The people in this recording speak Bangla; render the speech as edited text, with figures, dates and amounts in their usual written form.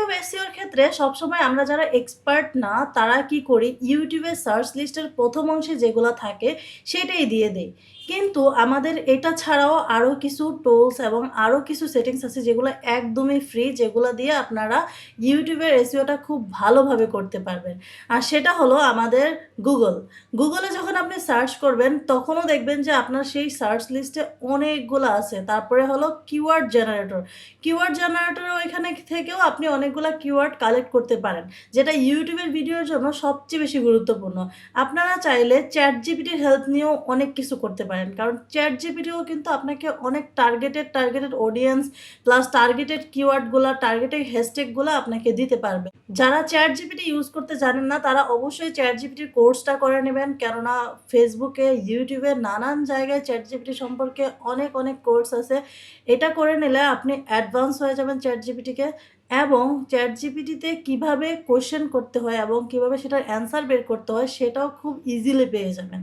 ইউটিউব এসইওর ক্ষেত্রে সবসময় আমরা যারা এক্সপার্ট না তারা কি করি ইউটিউবের সার্চ লিস্টের প্রথম অংশে যেগুলা থাকে সেটাই দিয়ে দেই। কিন্তু আমাদের এটা ছাড়াও আরো কিছু টুলস এবং আরো কিছু সেটিংস আছে যেগুলো একদমই ফ্রি, যেগুলা দিয়ে আপনারা ইউটিউবের এসইওটা খুব ভালোভাবে করতে পারবেন। আর সেটা হলো আমাদের গুগল। গুগলে যখন আপনি সার্চ করবেন তখনও দেখবেন যে আপনার সেই সার্চ লিস্টে অনেকগুলা আছে। তারপরে হলো কিওয়ার্ড জেনারেটর। কিওয়ার্ড জেনারেটর ওইখানে থেকেও আপনি অনেকগুলা কিওয়ার্ড কালেক্ট করতে পারেন, যেটা ইউটিউবের ভিডিওর জন্য সবচেয়ে বেশি গুরুত্বপূর্ণ। আপনারা চাইলে চ্যাটজিপিটির হেল্প নিয়েও অনেক কিছু করতে পারেন। কারণ চ্যাটজিপিটিও কিন্তু আপনাকে অনেক টার্গেটেড অডিয়েন্স প্লাস টার্গেটেড কিওয়ার্ডগুলা, টার্গেটেড হ্যাশট্যাগুলা আপনাকে দিতে পারবে। যারা চ্যাটজিপিটি ইউজ করতে জানেন না তারা অবশ্যই চ্যাটজিপিটির কোর্সটা করে নেবেন। কেননা ফেসবুকে, ইউটিউবে নানান জায়গায় চ্যাটজিপিটি সম্পর্কে অনেক কোর্স আছে। এটা করে নিলে আপনি অ্যাডভান্স হয়ে যাবেন চ্যাটজিপিটিকে, এবং চ্যাটজিপিটিতে কিভাবে কোয়েশ্চেন করতে হয় এবং কিভাবে সেটার অ্যান্সার বের করতে হয় সেটাও খুব ইজিলি পেয়ে যাবেন।